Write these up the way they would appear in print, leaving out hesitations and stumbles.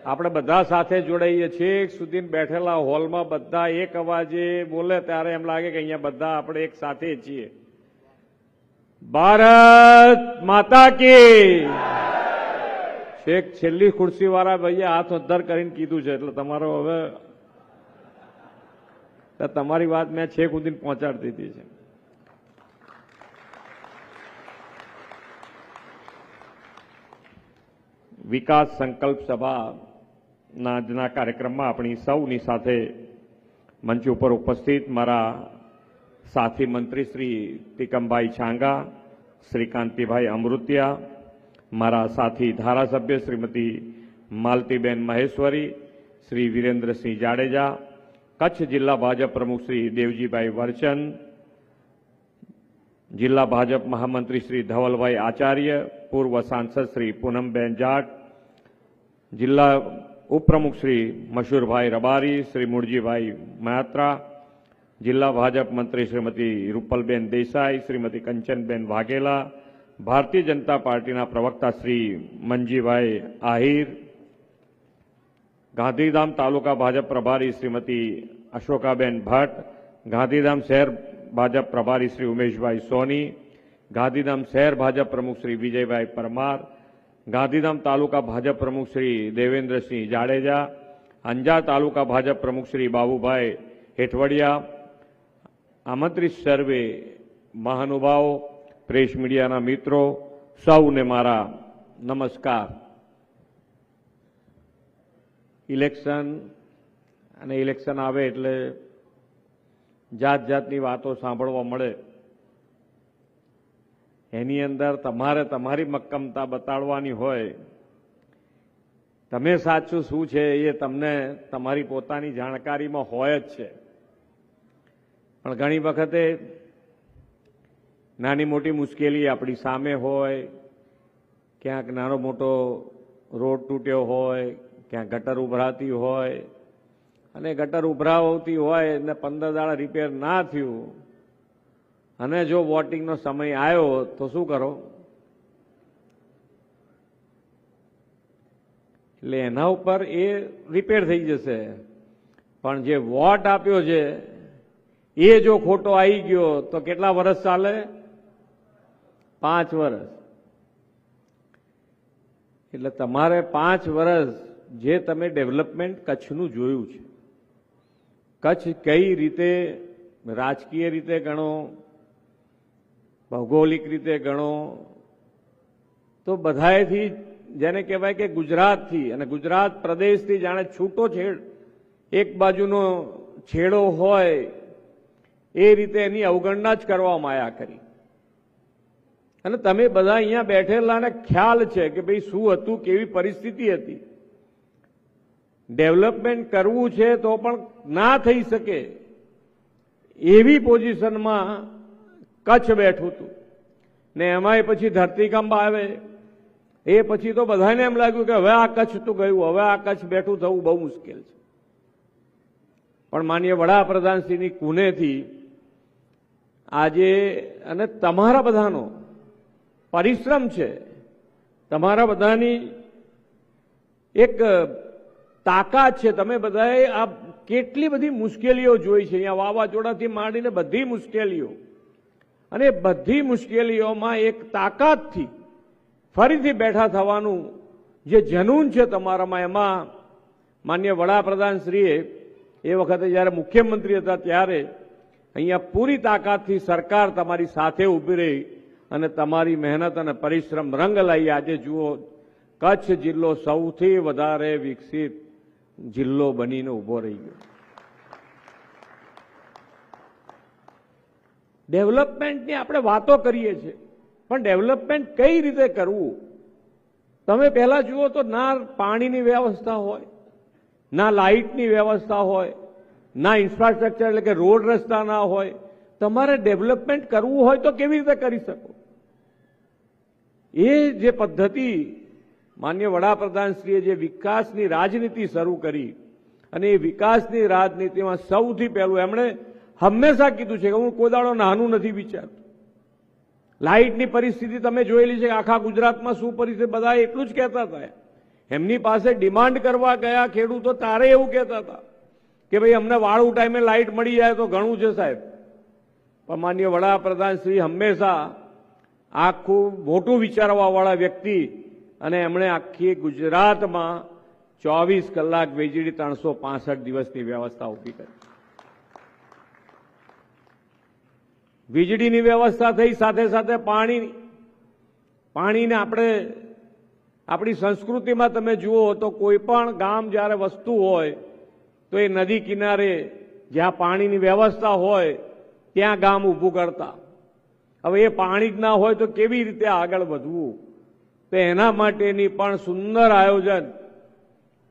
આપણે બધા સાથે જોડાઈએ છીએ સુધી બેઠેલા હોલમાં બધા એક અવાજે બોલે ત્યારે એમ લાગે કે અહીંયા બધા આપણે એક સાથે છીએ. ભારત માતા કી. છેલ્લી ખુરશી વાળા ભાઈએ હાથ ઉદ્ધાર કરીને કીધું છે એટલે તમારો હવે તમારી વાત મેં છેક સુધી પહોંચાડી દીધી છે. વિકાસ સંકલ્પ સભાના આજના કાર્યક્રમમાં આપણી સૌની સાથે મંચ ઉપર ઉપસ્થિત મારા સાથી મંત્રી શ્રી તિકમભાઈ છાંગા, શ્રી કાંતિભાઈ અમૃતિયા, મારા સાથી ધારાસભ્ય શ્રીમતી માલતીબેન મહેશ્વરી, શ્રી વિરેન્દ્રસિંહ જાડેજા, કચ્છ જિલ્લા ભાજપ પ્રમુખ શ્રી દેવજીભાઈ વરચંદ, જિલ્લા ભાજપ મહામંત્રી શ્રી ધવલભાઈ આચાર્ય, પૂર્વ સાંસદ શ્રી પૂનમબેન જાટ, જિલ્લા ઉપપ્રમુખ શ્રી મશૂરભાઈ રબારી, શ્રી મૂળજીભાઈ મયાત્રા, જિલ્લા ભાજપ મંત્રી શ્રીમતી રૂપલબેન દેસાઈ, શ્રીમતી કંચનબેન વાઘેલા, ભારતીય જનતા પાર્ટીના પ્રવક્તા શ્રી મંજીભાઈ આહિર, ગાંધીધામ તાલુકા ભાજપ પ્રભારી શ્રીમતી અશોકાબેન ભટ્ટ, ગાંધીધામ શહેર ભાજપ પ્રભારી શ્રી ઉમેશભાઈ સોની, ગાંધીધામ શહેર ભાજપ પ્રમુખ શ્રી વિજયભાઈ પરમાર, ગાંધીધામ તાલુકા ભાજપ પ્રમુખ શ્રી દેવેન્દ્રસિંહ જાડેજા, અંજાર તાલુકા ભાજપ પ્રમુખ શ્રી બાબુભાઈ હેઠવડિયા, આમંત્રિત સર્વે મહાનુભાવો, પ્રેસ મીડિયાના મિત્રો, સૌને મારા નમસ્કાર. ઇલેક્શન અને ઇલેક્શન આવે એટલે જાત જાતની વાતો સાંભળવા મળે. એની અંદર તમારે તમારી મક્કમતા બતાડવાની હોય. તમે સાચું શું છે એ તમને તમારી પોતાની જાણકારીમાં હોય જ છે, પણ ઘણી વખતે નાની મોટી મુશ્કેલી આપણી સામે હોય, ક્યાંક નાનો મોટો રોડ તૂટ્યો હોય, ક્યાંક ગટર ઉભરાતી હોય, અને ગટર ઉભરાવતી હોય ને 15 દાડા રિપેર ના થયું અને જો વોટિંગનો સમય આવ્યો તો શું કરો? એટલે એના ઉપર એ રિપેર થઈ જશે, પણ જે વોટ આપ્યો છે એ જો ખોટો આવી ગયો તો કેટલા વર્ષ ચાલે? 5 વર્ષ. એટલે તમારે 5 વર્ષ જે તમે ડેવલપમેન્ટ કચ્છનું જોયું છે, કચ્છ કઈ રીતે રાજકીય રીતે ગણો, ભૌગોલિક રીતે ગણો, તો બધાએથી જેને કહેવાય કે ગુજરાતથી અને ગુજરાત પ્રદેશથી જાણે છૂટો છેડ એક બાજુનો છેડો હોય એ રીતે એની અવગણના જ કરવામાં આવ્યા કરી. અને તમે બધા અહીંયા બેઠેલાને ખ્યાલ છે કે ભાઈ શું હતું, કેવી પરિસ્થિતિ હતી. ડેવલપમેન્ટ કરવું છે તો પણ ના થઈ શકે એવી પોઝિશનમાં કચ્છ બેઠું હતું. ને એમાંય પછી ધરતીકંપ આવે એ પછી તો બધાને એમ લાગ્યું કે હવે આ કચ્છ તો ગયું, હવે આ કચ્છ બેઠું થવું બહુ મુશ્કેલ છે. પણ માનનીય વડાપ્રધાનશ્રીની કુનેથી આજે અને તમારા બધાનો પરિશ્રમ છે, તમારા બધાની એક તાકાત છે. તમે બધાએ આ કેટલી બધી મુશ્કેલીઓ જોઈ છે અહીંયા, વાવાઝોડાથી માંડીને બધી મુશ્કેલીઓ, અને બધી મુશ્કેલીઓમાં એક તાકાતથી ફરીથી બેઠા થવાનું જે જનૂન છે તમારામાં, એમાં માનનીય વડાપ્રધાનશ્રીએ એ વખતે જ્યારે મુખ્યમંત્રી હતા ત્યારે અહીંયા પૂરી તાકાતથી સરકાર તમારી સાથે ઊભી રહી અને તમારી મહેનત અને પરિશ્રમ રંગ લાવી આજે જુઓ કચ્છ જિલ્લો સૌથી વધારે વિકસિત જિલ્લો બનીને ઉભો રહી ગયો. ડેવલપમેન્ટની આપણે વાતો કરીએ છીએ, પણ ડેવલપમેન્ટ કઈ રીતે કરવું? તમે પહેલા જુઓ તો ના પાણીની વ્યવસ્થા હોય, ના લાઇટની વ્યવસ્થા હોય, ના ઇન્ફ્રાસ્ટ્રક્ચર એટલે કે રોડ રસ્તા ના હોય. તમારે ડેવલપમેન્ટ કરવું હોય તો કેવી રીતે કરી શકો? એ જે પદ્ધતિ માનનીય વડાપ્રધાનશ્રીએ જે વિકાસની રાજનીતિ શરૂ કરી, અને એ વિકાસની રાજનીતિમાં સૌથી પહેલું એમણે હંમેશા કીધું છે કે હું કોઈ દાડો નાનું નથી વિચારતો. લાઇટની પરિસ્થિતિ તમે જોયેલી છે, આખા ગુજરાતમાં શું પરિસ્થિતિ, બધા એટલું જ કહેતા હતા. એમની પાસે ડિમાન્ડ કરવા ગયા ખેડૂતો તારે એવું કહેતા હતા કે ભાઈ અમને વાળું ટાઈમે લાઇટ મળી જાય તો ઘણું છે સાહેબ. પણ માનનીય વડાપ્રધાન શ્રી હંમેશા આખું મોટું વિચારવાવાળા વ્યક્તિ, અને એમણે આખી ગુજરાતમાં 24 કલાક વીજળી 365 દિવસની વ્યવસ્થા ઊભી કરી. વીજળીની વ્યવસ્થા થઈ, સાથે સાથે પાણીને આપણે આપણી સંસ્કૃતિમાં તમે જુઓ તો કોઈ પણ ગામ જ્યારે વસતું હોય તો એ નદી કિનારે જ્યાં પાણીની વ્યવસ્થા હોય ત્યાં ગામ ઊભું કરતા. હવે એ પાણી જ ના હોય તો કેવી રીતે આગળ વધવું? તો એના માટેની પણ સુંદર આયોજન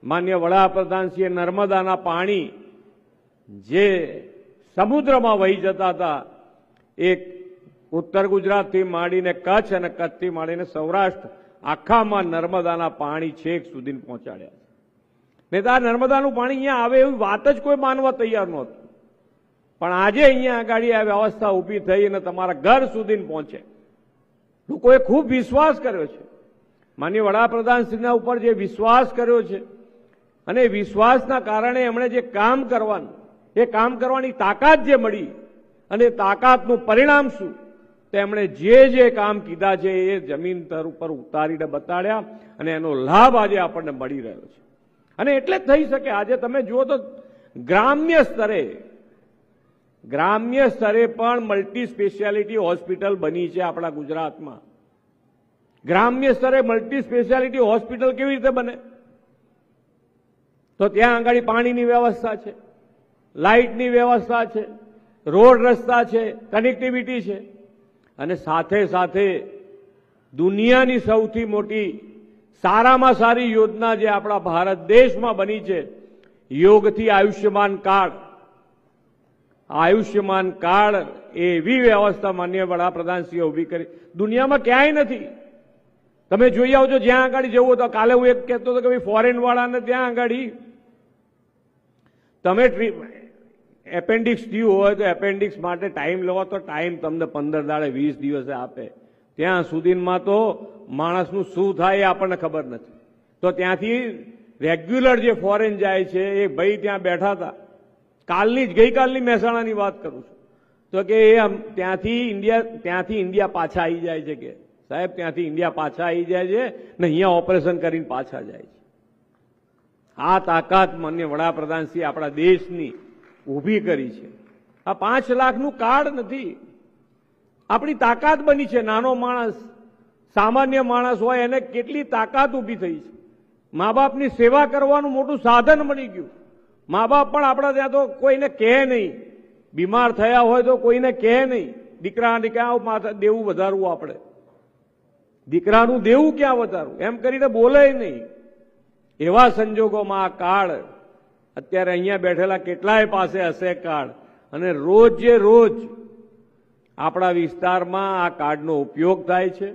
માન્ય વડાપ્રધાનશ્રીએ નર્મદાના પાણી જે સમુદ્રમાં વહી જતા હતા, એક ઉત્તર ગુજરાતથી માંડીને કચ્છ અને કચ્છથી માંડીને સૌરાષ્ટ્ર આખામાં નર્મદાના પાણી છેક સુધી પહોંચાડ્યા. નહીં તો આ નર્મદાનું પાણી અહીંયા આવે એવી વાત જ કોઈ માનવા તૈયાર નહોતું. પણ આજે અહીંયા આગળ આ વ્યવસ્થા ઊભી થઈ અને તમારા ઘર સુધી પહોંચે. લોકોએ ખૂબ વિશ્વાસ કર્યો છે માનનીય વડાપ્રધાનશ્રીના ઉપર, જે વિશ્વાસ કર્યો છે, અને વિશ્વાસના કારણે એમણે જે કામ કરવાનું, એ કામ કરવાની તાકાત જે મળી, અને તાકાતનું પરિણામ શું, તો એમણે જે કામ કીધા છે એ જમીન તર ઉપર ઉતારીને બતાડ્યા, અને એનો લાભ આજે આપણને મળી રહ્યો છે. અને એટલે જ થઈ શકે. આજે તમે જુઓ તો ગ્રામ્ય સ્તરે પણ મલ્ટી સ્પેશિયાલિટી હોસ્પિટલ બની છે આપણા ગુજરાતમાં. ગ્રામ્ય સ્તરે મલ્ટી સ્પેશિયાલિટી હોસ્પિટલ કેવી રીતે બને? તો ત્યાં આગળ પાણીની વ્યવસ્થા છે, લાઇટની વ્યવસ્થા છે, રોડ રસ્તા છે, કનેક્ટિવિટી છે, અને સાથે સાથે દુનિયાની સૌથી મોટી સારામાં સારી યોજના જે આપણા ભારત દેશમાં બની છે, યોગથી આયુષ્યમાન કાર્ડ. આયુષ્યમાન કાર્ડ એવી વ્યવસ્થા માનનીય વડાપ્રધાનશ્રીએ ઊભી કરી, દુનિયામાં ક્યાંય નથી. તમે જોઈ આવજો જ્યાં આગળ જવું તો. કાલે હું એક કહેતો હતો કે ભાઈ ફોરેન વાળાને ત્યાં આગળ તમે એપેન્ડિક્સ થયું હોય તો એપેન્ડિક્સ માટે ટાઈમ લેવો તો ટાઈમ તમને 15 દાડે 20 દિવસે આપે. ત્યાં સુધીમાં તો માણસનું શું થાય એ આપણને ખબર નથી. તો ત્યાંથી રેગ્યુલર જે ફોરેન જાય છે એ ભાઈ ત્યાં બેઠા હતા, ગઈકાલની મહેસાણાની વાત કરું છું, તો કે એ ત્યાંથી ઇન્ડિયા પાછા આવી જાય છે. કે સાહેબ ત્યાંથી ઇન્ડિયા પાછા આવી જાય છે ને અહીંયા ઓપરેશન કરીને પાછા જાય છે. આ તાકાત માન્ય વડાપ્રધાનશ્રી આપણા દેશની ઊભી કરી છે. આ 5 લાખનું કાર્ડ નથી, આપણી તાકાત બની છે. નાનો માણસ, સામાન્ય માણસ હોય એને કેટલી તાકાત ઊભી થઈ છે. મા બાપની સેવા કરવાનું મોટું સાધન બની ગયું. મા બાપ પણ આપણા ત્યાં તો કોઈને કહે નહીં, બીમાર થયા હોય તો કોઈને કહે નહીં, દીકરાને ક્યાં દેવું વધારવું, આપણે દીકરાનું દેવું ક્યાં વધારવું એમ કરીને બોલે નહીં. એવા સંજોગોમાં આ કાર્ડ અત્યારે અહીંયા બેઠેલા કેટલાય પાસે હશે કાર્ડ, અને રોજે રોજ આપણા વિસ્તારમાં આ કાર્ડનો ઉપયોગ થાય છે.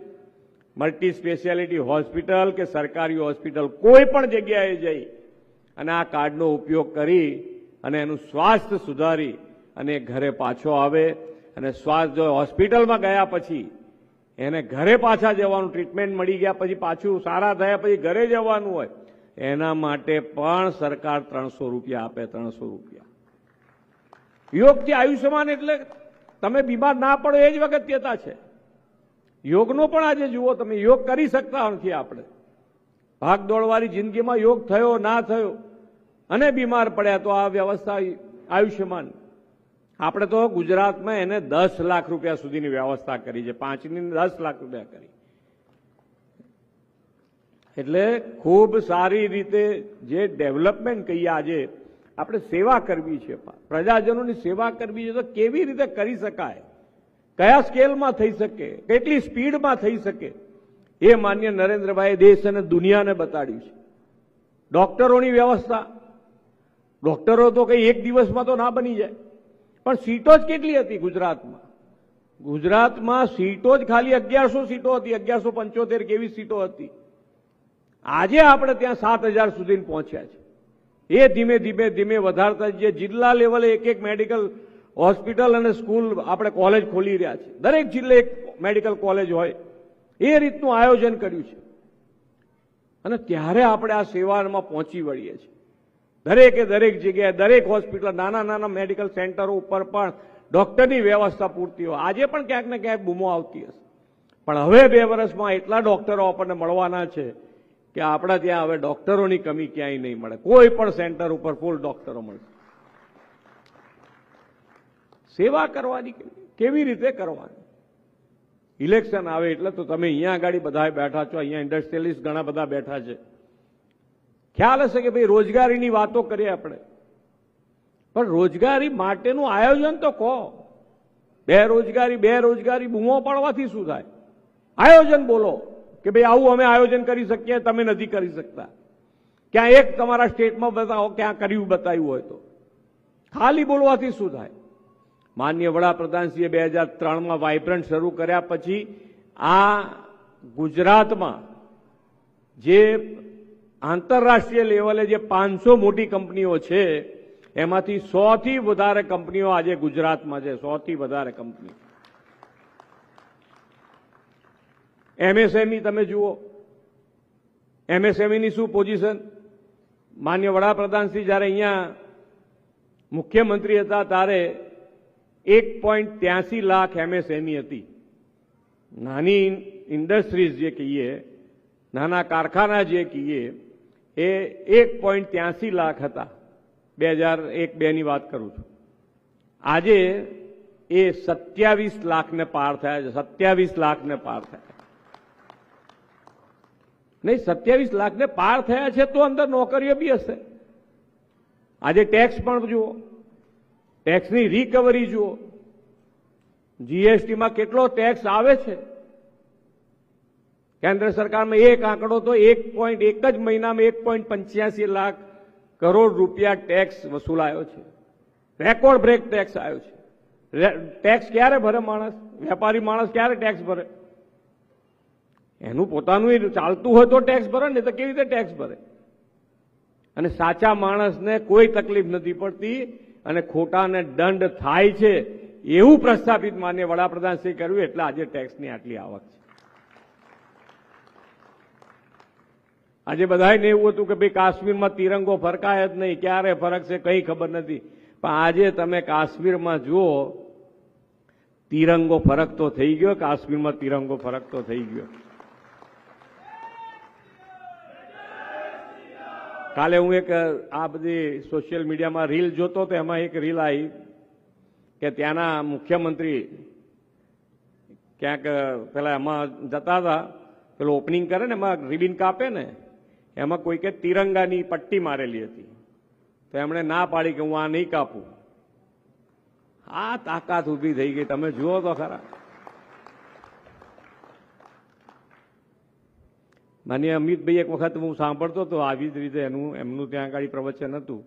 મલ્ટી સ્પેશિયાલિટી હોસ્પિટલ કે સરકારી હોસ્પિટલ કોઈ પણ જગ્યાએ જઈ અને આ કાર્ડનો ઉપયોગ કરી અને એનું સ્વાસ્થ્ય સુધારી અને ઘરે પાછો આવે. અને સ્વાસ્થ્ય હોસ્પિટલમાં ગયા પછી એને ઘરે પાછા જવાનું, ટ્રીટમેન્ટ મળી ગયા પછી પાછું સારા થયા પછી ઘરે જવાનું હોય, એના માટે પણ સરકાર 300 રૂપિયા આપે. 300 રૂપિયા. યોગથી આયુષ્યમાન એટલે તમે બીમાર ના પડો એ જ અગત્યતા છે. યોગનો પણ આજે જુઓ તમે, યોગ કરી શકતા નથી આપણે. ભાગદોડવાળી જિંદગીમાં યોગ થયો ના થયો અને બીમાર પડ્યા તો આ વ્યવસ્થા આયુષ્યમાન, આપણે તો ગુજરાતમાં એને 10 લાખ રૂપિયા સુધીની વ્યવસ્થા કરી છે. 5ની 10 લાખ રૂપિયા કરી. એટલે ખૂબ સારી રીતે જે ડેવલપમેન્ટ કહીએ, આજે આપણે સેવા કરવી છે, પ્રજાજનોની સેવા કરવી છે, તો કેવી રીતે કરી શકાય, કયા સ્કેલમાં થઈ શકે, કેટલી સ્પીડમાં થઈ શકે, એ માન્ય નરેન્દ્રભાઈ દેશ અને દુનિયાને બતાડ્યું છે. ડોક્ટરોની વ્યવસ્થા, ડોક્ટરો તો કઈ એક દિવસમાં તો ના બની જાય, પણ સીટો જ કેટલી હતી ગુજરાતમાં? ગુજરાતમાં સીટો જ ખાલી 1100 સીટો હતી. 1175 કેવી સીટો હતી. આજે આપણે ત્યાં 7000 સુધી પહોંચ્યા છે. એ ધીમે ધીમે વધારતા જે જિલ્લા લેવલે એક મેડિકલ હોસ્પિટલ અને સ્કૂલ આપણે કોલેજ ખોલી રહ્યા છે. દરેક જિલ્લે એક મેડિકલ કોલેજ હોય એ રીતનું આયોજન કર્યું છે. અને ત્યારે આપણે આ સેવામાં પહોંચી વળીએ છીએ. દરેકે દરેક જગ્યાએ, દરેક હોસ્પિટલ, નાના નાના મેડિકલ સેન્ટરો ઉપર પણ ડોક્ટરની વ્યવસ્થા પૂરતી હોય. આજે પણ ક્યાંક ને ક્યાંક બૂમો આવતી હશે, પણ હવે 2 વર્ષમાં એટલા ડોક્ટરો આપણને મળવાના છે કે આપણા ત્યાં હવે ડોક્ટરોની કમી ક્યાંય નહીં મળે. કોઈ પણ સેન્ટર ઉપર ફૂલ ડોક્ટરો મળશે. સેવા કરવાની કેવી રીતે કરવાની? ઇલેક્શન આવે એટલે તો તમે અહીંયા આગળ બધા બેઠા છો, અહીંયા ઇન્ડસ્ટ્રીયલિસ્ટ ઘણા બધા બેઠા છે. ખ્યાલ હશે કે ભાઈ રોજગારીની વાતો કરીએ આપણે, પણ રોજગારી માટેનું આયોજન તો કહો. બેરોજગારી બૂમો પાડવાથી શું થાય? આયોજન બોલો કે ભાઈ આવું અમે આયોજન કરી શકીએ, તમે નથી કરી શકતા. ક્યાં એક તમારા સ્ટેટમાં બતાવો ક્યાં કર્યું બતાવ્યું હોય તો. ખાલી બોલવાથી શું થાય? માનનીય વડાપ્રધાનશ્રીએ 2003માં વાઇબ્રન્ટ શરૂ કર્યા પછી આ ગુજરાતમાં જે આંતરરાષ્ટ્રીય લેવલે જે 500 મોટી કંપનીઓ છે એમાંથી 100 થી વધારે કંપનીઓ આજે ગુજરાતમાં છે. 100 થી વધારે કંપની. એમએસએમઈ તમે જુઓ, એમએસએમઈની શું પોઝિશન? માનનીય વડાપ્રધાનશ્રી જ્યારે અહીંયા મુખ્યમંત્રી હતા ત્યારે 1.83 લાખ એમએસએમઈ હતી. નાની ઇન્ડસ્ટ્રીઝ જે કહીએ, નાના કારખાના જે કહીએ એ 1.83 લાખ હતા. 2001-2ની વાત કરું છું. આજે એ 27 લાખને પાર થયા છે. 27 લાખને પાર થયા નહીં, 27 લાખને પાર થયા છે તો અંદર નોકરીઓ બી હશે. આજે ટેક્સ પણ જુઓ, ટેક્સની રિકવરી જુઓ, જીએસટીમાં કેટલો ટેક્સ આવે છે. કેન્દ્ર સરકારમાં એક આંકડો તો એક જ મહિનામાં 1.85 લાખ કરોડ રૂપિયા ટેક્સ વસૂલાયો છે. રેકોર્ડ બ્રેક ટેક્સ આવ્યો છે. ટેક્સ ક્યારે ભરે માણસ? વેપારી માણસ ક્યારે ટેક્સ ભરે? એનું પોતાનું ચાલતું હોય તો ટેક્સ ભરે ને, તો કેવી રીતે ટેક્સ ભરે? અને સાચા માણસને કોઈ તકલીફ નથી પડતી અને ખોટાને દંડ થાય છે એવું પ્રસ્થાપિત માન્ય વડાપ્રધાનશ્રી કર્યું એટલે આજે ટેક્સની આટલી આવક છે. આજે બધાને એવું હતું કે ભાઈ કાશ્મીરમાં તિરંગો ફરકાય જ નહીં, ક્યારે ફરકશે કંઈ ખબર નથી. પણ આજે તમે કાશ્મીરમાં જુઓ, તિરંગો ફરક તો થઈ ગયો. કાશ્મીરમાં તિરંગો ફરક તો થઈ ગયો. કાલે હું એક આ બધી સોશિયલ મીડિયામાં રીલ જોતો તો એમાં એક રીલ આવી કે ત્યાંના મુખ્યમંત્રી ક્યાંક પેલા એમાં જતા હતા, પેલું ઓપનિંગ કરે ને એમાં રિબિન કાપે ને, એમાં કોઈકે તિરંગાની પટ્ટી મારેલી હતી. તો એમણે ના પાડી કે હું આ નહીં કાપું. આ તાકાત ઊભી થઈ ગઈ. તમે જુઓ તો ખરા. માનીય અમિતભાઈ એક વખત હું સાંભળતો હતો આવી જ રીતે એમનું ત્યાં આગળ પ્રવચન હતું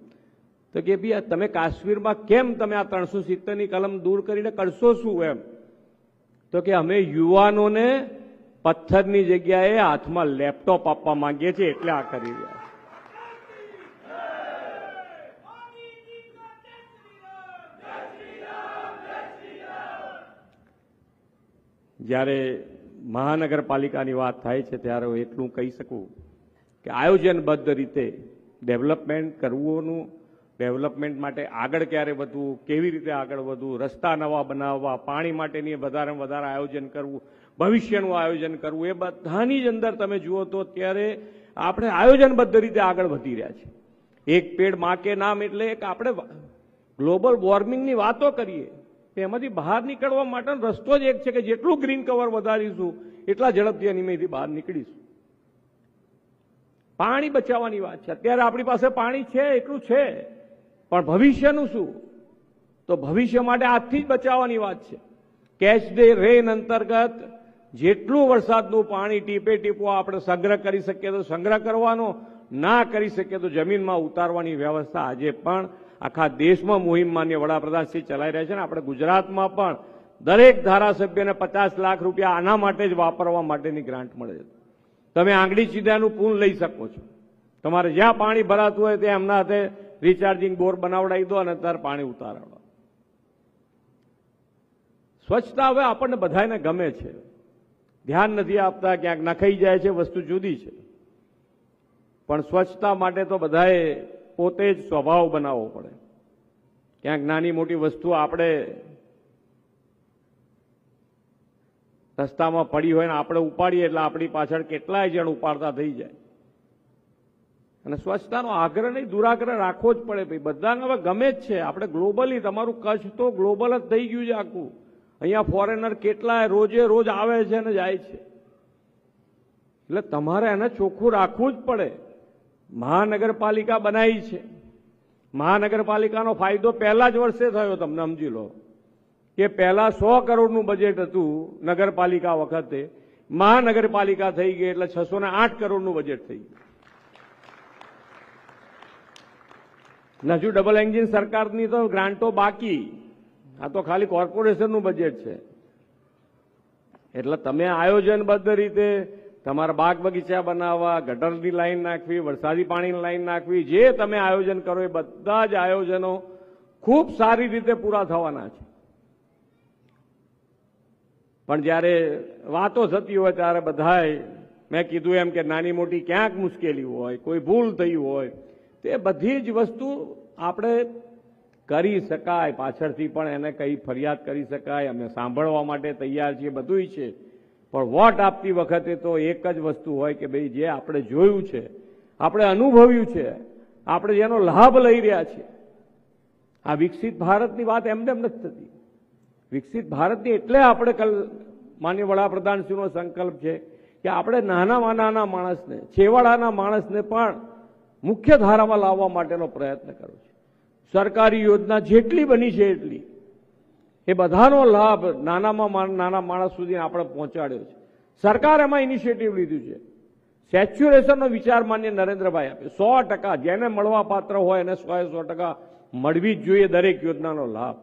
તો કે ભાઈ તમે કાશ્મીરમાં કેમ તમે આ 370ની કલમ દૂર કરીને કરશો શું એમ? તો કે અમે યુવાનોને પથ્થરની જગ્યાએ હાથમાં લેપટોપ આપવા માંગીએ છીએ એટલે આ કરી રહ્યા. જ્યારે મહાનગરપાલિકાની વાત થાય છે ત્યારે હું એટલું કહી શકું કે આયોજનબદ્ધ રીતે ડેવલપમેન્ટ કરવુંનું, ડેવલપમેન્ટ માટે આગળ ક્યારે વધવું, કેવી રીતે આગળ વધવું, રસ્તા નવા બનાવવા, પાણી માટેની વધારે વધારે આયોજન કરવું, ભવિષ્યનું આયોજન કરવું, એ બધાની જ અંદર તમે જુઓ તો અત્યારે આપણે આયોજનબદ્ધ રીતે આગળ વધી રહ્યા છીએ. એક પેડ માં કે નામ એટલે એક આપણે ગ્લોબલ વોર્મિંગની વાતો કરીએ, એમાંથી બહાર નીકળવા માટેનો રસ્તો જ એક છે કે જેટલું ગ્રીન કવર વધારીશું એટલા ઝડપથી એનીમાંથી બહાર નીકળીશું. પાણી બચાવવાની વાત છે. અત્યારે આપણી પાસે પાણી છે એટલું છે, પણ ભવિષ્યનું શું? તો ભવિષ્ય માટે આજથી જ બચાવવાની વાત છે. કેચ ધ રેન અંતર્ગત જેટલું વરસાદનું પાણી ટીપે ટીપો આપણે સંગ્રહ કરી શકીએ તો સંગ્રહ કરવાનો, ના કરી શકીએ તો જમીનમાં ઉતારવાની વ્યવસ્થા આજે પણ આખા દેશમાં મુહિમ માન્ય વડાપ્રધાનશ્રી ચલાવી રહ્યા છે. ને આપણે ગુજરાતમાં પણ દરેક ધારાસભ્યને 50 લાખ રૂપિયા આના માટે જ વાપરવા માટેની ગ્રાન્ટ મળે છે. તમે આંગળી સીધાનું પૂલ લઈ શકો છો. તમારે જ્યાં પાણી ભરાતું હોય ત્યાં એમના હાથે રિચાર્જિંગ બોર બનાવડાવી દો અને ત્યારે પાણી ઉતારવા. સ્વચ્છતા હવે આપણને બધાને ગમે છે, ધ્યાન નથી આપતા, ક્યાંક નખાઈ જાય છે, વસ્તુ જુદી છે. પણ સ્વચ્છતા માટે તો બધાએ પોતે જ સ્વભાવ બનાવવો પડે. ક્યાંક નાની મોટી વસ્તુ આપણે રસ્તામાં પડી હોય ને આપણે ઉપાડીએ એટલે આપણી પાછળ કેટલાય જણ ઉપાડતા થઈ જાય. અને સ્વચ્છતાનો આગ્રહ નહીં, દુરાગ્રહ રાખવો જ પડે ભાઈ. બધાને હવે ગમે જ છે. આપણે ગ્લોબલી, તમારું કચ્છ તો ગ્લોબલ જ થઈ ગયું છે આખું. અહીંયા ફોરેનર કેટલાય રોજે રોજ આવે છે અને જાય છે. એટલે તમારે એને ચોખ્ખું રાખવું જ પડે. મહાનગરપાલિકા બનાવી છે. મહાનગરપાલિકાનો ફાયદો પહેલા જ વર્ષે થયો. તમને સમજી લો કે પહેલા 100 કરોડનું બજેટ હતું નગરપાલિકા વખતે, મહાનગરપાલિકા થઈ ગઈ એટલે 608 કરોડનું બજેટ થઈ ગયું. હજુ ડબલ એન્જિન સરકારની તો ગ્રાન્ટો બાકી. આ તો ખાલી કોર્પોરેશનનું બજેટ છે. એટલે તમે આયોજનબદ્ધ રીતે તમારા બાગ બગીચા બનાવવા, ગટરની લાઈન નાખવી, વરસાદી પાણીની લાઈન નાખવી, જે તમે આયોજન કરો એ બધા જ આયોજનો ખૂબ સારી રીતે પૂરા થવાના છે. પણ જ્યારે વાતો થતી હોય ત્યારે બધાય, મેં કીધું એમ કે નાની મોટી ક્યાંક મુશ્કેલી હોય, કોઈ ભૂલ થઈ હોય, તે બધી જ વસ્તુ આપણે કરી શકાય. પાછળથી પણ એને કઈ ફરિયાદ કરી શકાય. અમે સાંભળવા માટે તૈયાર છીએ, બધું છે. પણ વોટ આપતી વખતે તો એક જ વસ્તુ હોય કે ભાઈ જે આપણે જોયું છે, આપણે અનુભવ્યું છે, આપણે જેનો લાભ લઈ રહ્યા છીએ. આ વિકસિત ભારતની વાત એમને નથી થતી. વિકસિત ભારતની એટલે આપણે માનનીય વડાપ્રધાનશ્રીનો સંકલ્પ છે કે આપણે નાનામાં નાના માણસને, છેવાડાના માણસને પણ મુખ્ય ધારામાં લાવવા માટેનો પ્રયત્ન કર્યો છે. સરકારી યોજના જેટલી બની છે એટલી, એ બધાનો લાભ નાનામાં નાના માણસ સુધી આપણે પહોંચાડ્યો છે. સરકાર એમાં ઇનિશિયેટિવ લીધું છે. સેચ્યુરેશનનો વિચાર માન્ય નરેન્દ્રભાઈ આપે. 100% જેને મળવા પાત્ર હોય એને 100% મળવી જ જોઈએ દરેક યોજનાનો લાભ.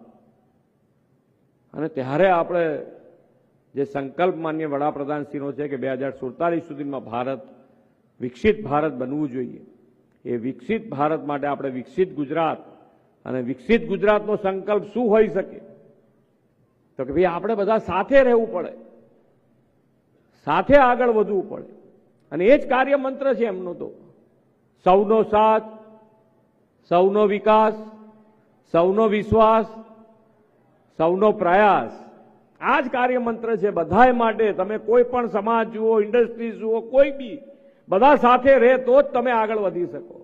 અને ત્યારે આપણે જે સંકલ્પ માન્ય વડાપ્રધાનશ્રીનો છે કે 2047 સુધીમાં ભારત વિકસિત ભારત બનવું જોઈએ, એ વિકસિત ભારત માટે આપણે વિકસિત ગુજરાત, અને વિકસિત ગુજરાતનો સંકલ્પ શું હોઈ શકે? તો કે ભાઈ આપણે બધા સાથે રહેવું પડે, સાથે આગળ વધવું પડે. અને એ જ કાર્યમંત્ર છે એમનો તો. સૌનો સાથ, સૌનો વિકાસ, સૌનો વિશ્વાસ, સૌનો પ્રયાસ. આ જ કાર્યમંત્ર છે બધાય માટે. તમે કોઈ પણ સમાજ જુઓ, ઇન્ડસ્ટ્રી જુઓ, કોઈ બી, બધા સાથે રહે તો જ તમે આગળ વધી શકો.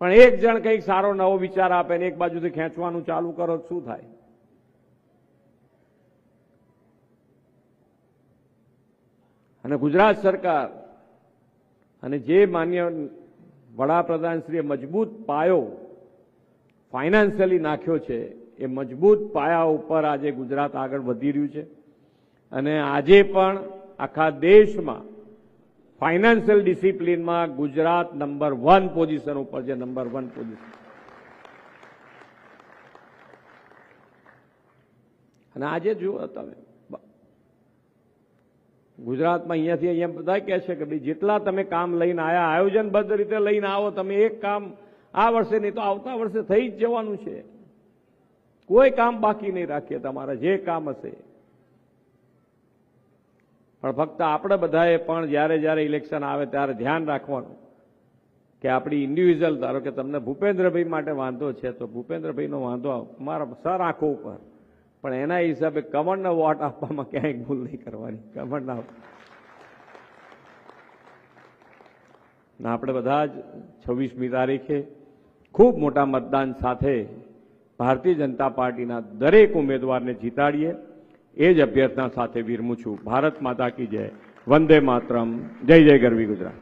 પણ એક જણ કંઈક સારો નવો વિચાર આપે ને એક બાજુથી ખેંચવાનું ચાલુ કરો શું થાય? અને ગુજરાત સરકાર અને જે માન્ય વડાપ્રધાનશ્રીએ મજબૂત પાયો ફાઇનાન્શિયલી નાખ્યો છે, એ મજબૂત પાયા ઉપર આજે ગુજરાત આગળ વધી રહ્યું છે. અને આજે પણ આખા દેશમાં ફાઇનાન્શિયલ ડિસિપ્લિનમાં ગુજરાત નંબર 1 પોઝિશન ઉપર છે. Number 1 position. અને આજે જુઓ તમે ગુજરાતમાં અહીંયાથી અહીંયા બધા કહે છે કે ભાઈ જેટલા તમે કામ લઈને આવ્યા, આયોજનબદ્ધ રીતે લઈને આવો તમે. એક કામ આ વર્ષે નહીં તો આવતા વર્ષે થઈ જ જવાનું છે. કોઈ કામ બાકી નહીં રાખીએ તમારા જે કામ હશે. પણ ફક્ત આપણે બધાએ પણ જ્યારે જ્યારે ઇલેક્શન આવે ત્યારે ધ્યાન રાખવાનું કે આપણી ઇન્ડિવિજ્યુઅલ, ધારો કે તમને ભૂપેન્દ્રભાઈ માટે વાંધો છે તો ભૂપેન્દ્રભાઈનો વાંધો મારા સર આંખો ઉપર, પણ એના હિસાબે કમળને વોટ આપવામાં ક્યાંય ભૂલ નહીં કરવાની. કમળના આપણે બધા જ 26મી તારીખે ખૂબ મોટા મતદાન સાથે ભારતીય જનતા પાર્ટીના દરેક ઉમેદવારને જીતાડીએ, એ જ અભ્યર્થના સાથે વિરમું છું. ભારત માતા કી જય. વંદે માતરમ. જય જય ગરવી ગુજરાત.